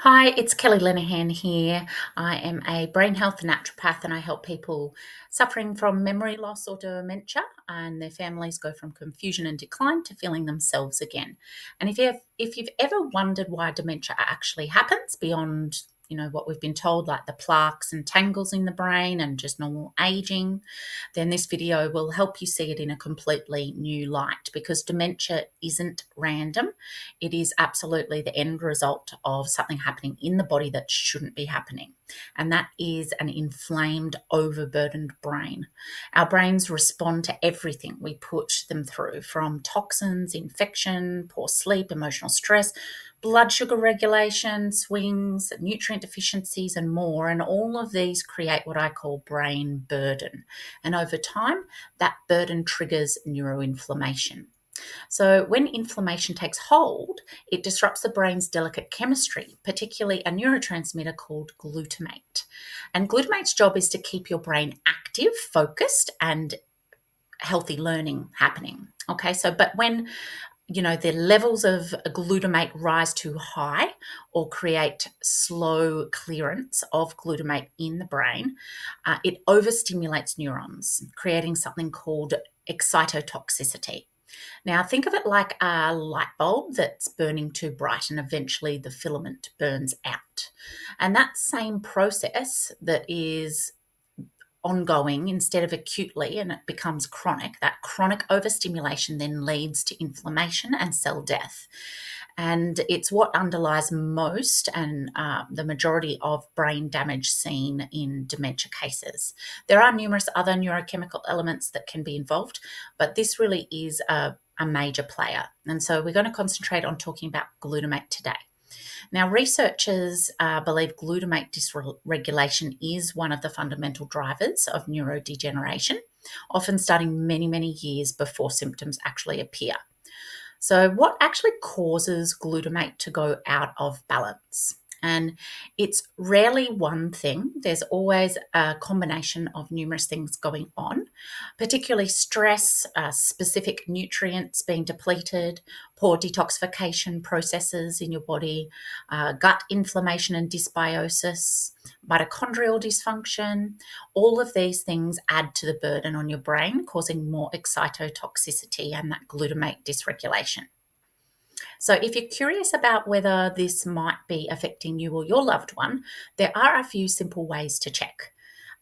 Hi, it's Kelly Lenehan here. I am a brain health naturopath and I help people suffering from memory loss or dementia and their families go from confusion and decline to feeling themselves again. And if you've ever wondered why dementia actually happens beyond what we've been told, like the plaques and tangles in the brain and just normal aging, then this video will help you see it in a completely new light because dementia isn't random. It is absolutely the end result of something happening in the body that shouldn't be happening. And that is an inflamed, overburdened brain. Our brains respond to everything we put them through, from toxins, infection, poor sleep, emotional stress, blood sugar regulation, swings, nutrient deficiencies, and more. And all of these create what I call brain burden. And over time, that burden triggers neuroinflammation. So, when inflammation takes hold, it disrupts the brain's delicate chemistry, particularly a neurotransmitter called glutamate. And glutamate's job is to keep your brain active, focused, and healthy learning happening. Okay, so but when the levels of glutamate rise too high or create slow clearance of glutamate in the brain, it overstimulates neurons, creating something called excitotoxicity. Now, think of it like a light bulb that's burning too bright and eventually the filament burns out. And that same process that is ongoing instead of acutely and it becomes chronic, that chronic overstimulation then leads to inflammation and cell death. And it's what underlies most and the majority of brain damage seen in dementia cases. There are numerous other neurochemical elements that can be involved, but this really is a major player. And so we're going to concentrate on talking about glutamate today. Now, researchers believe glutamate dysregulation is one of the fundamental drivers of neurodegeneration, often starting many, many years before symptoms actually appear. So, what actually causes glutamate to go out of balance? And it's rarely one thing. There's always a combination of numerous things going on, particularly stress, specific nutrients being depleted, poor detoxification processes in your body, gut inflammation and dysbiosis, mitochondrial dysfunction. All of these things add to the burden on your brain, causing more excitotoxicity and that glutamate dysregulation. So, if you're curious about whether this might be affecting you or your loved one, there are a few simple ways to check.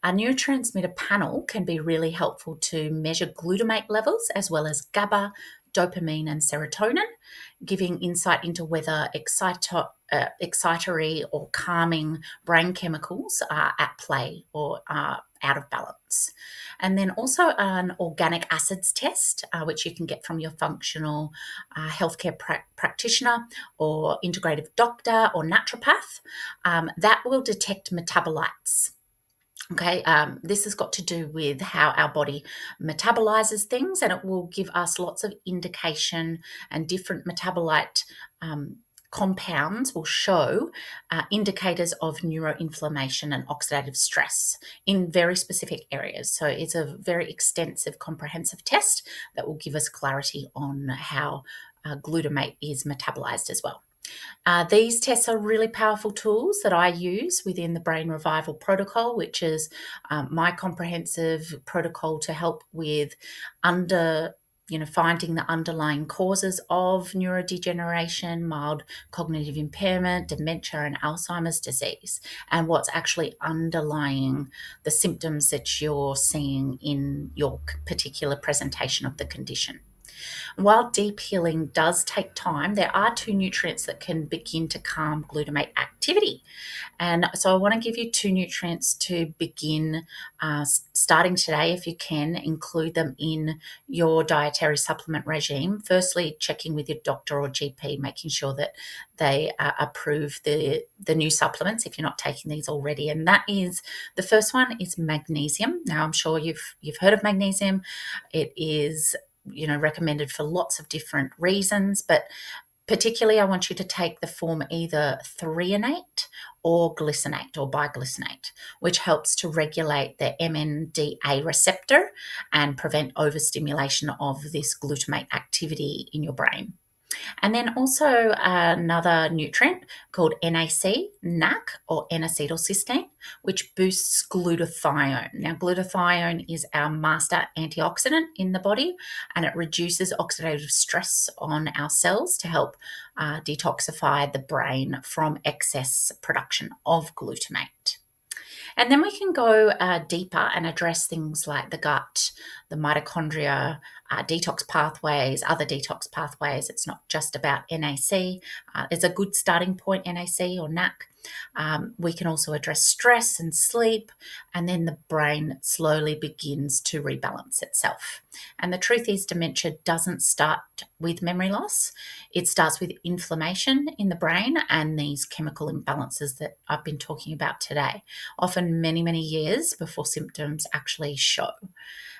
A neurotransmitter panel can be really helpful to measure glutamate levels as well as GABA, dopamine, and serotonin, giving insight into whether excitatory or calming brain chemicals are at play or are out of balance. And then also an organic acids test, which you can get from your functional healthcare practitioner or integrative doctor or naturopath, that will detect metabolites. Okay, this has got to do with how our body metabolizes things, and it will give us lots of indication, and different metabolite compounds will show indicators of neuroinflammation and oxidative stress in very specific areas. So it's a very extensive, comprehensive test that will give us clarity on how glutamate is metabolized as well. These tests are really powerful tools that I use within the Brain Revival Protocol, which is my comprehensive protocol to help with finding the underlying causes of neurodegeneration, mild cognitive impairment, dementia, and Alzheimer's disease, and what's actually underlying the symptoms that you're seeing in your particular presentation of the condition. While deep healing does take time, there are two nutrients that can begin to calm glutamate activity. And so I want to give you two nutrients to begin starting today, if you can, include them in your dietary supplement regime. Firstly, checking with your doctor or GP, making sure that they approve the new supplements if you're not taking these already. And that is, the first one is magnesium. Now, I'm sure you've heard of magnesium. It is recommended for lots of different reasons, but particularly I want you to take the form either threonate or glycinate or biglycinate, which helps to regulate the MNDA receptor and prevent overstimulation of this glutamate activity in your brain. And then also another nutrient called NAC, or N-acetylcysteine, which boosts glutathione. Now, glutathione is our master antioxidant in the body, and it reduces oxidative stress on our cells to help detoxify the brain from excess production of glutamate. And then we can go deeper and address things like the gut, the mitochondria, detox pathways, other detox pathways. It's not just about NAC. It's a good starting point, NAC or NAC. We can also address stress and sleep, and then the brain slowly begins to rebalance itself. And the truth is, dementia doesn't start with memory loss. It starts with inflammation in the brain and these chemical imbalances that I've been talking about today, often many, many years before symptoms actually show.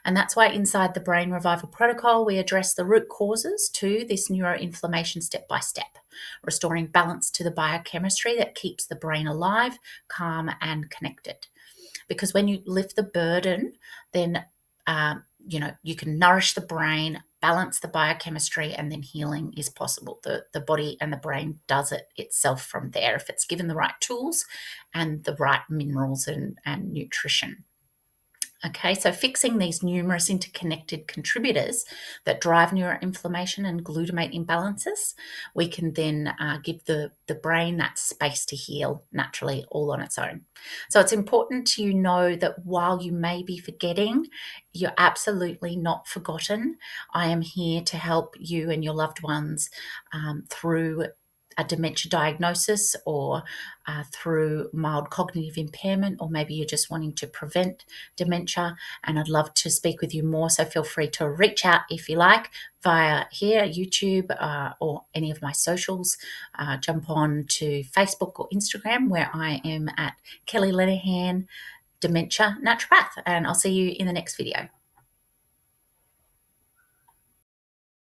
And that's why inside the Brain Revival Protocol, we address the root causes to this neuroinflammation step by step, restoring balance to the biochemistry that keeps the brain alive, calm, and connected. Because when you lift the burden, then you can nourish the brain, balance the biochemistry, and then healing is possible. The body and the brain does it itself from there if it's given the right tools and the right minerals and nutrition. Okay, so fixing these numerous interconnected contributors that drive neuroinflammation and glutamate imbalances, we can then give the brain that space to heal naturally all on its own. So it's important to know that while you may be forgetting, you're absolutely not forgotten. I am here to help you and your loved ones through a dementia diagnosis, or through mild cognitive impairment, or maybe you're just wanting to prevent dementia, and I'd love to speak with you more. So feel free to reach out if you like via here, YouTube, or any of my socials. Jump on to Facebook or Instagram, where I am at Kelly Lenihan, Dementia Naturopath, and I'll see you in the next video.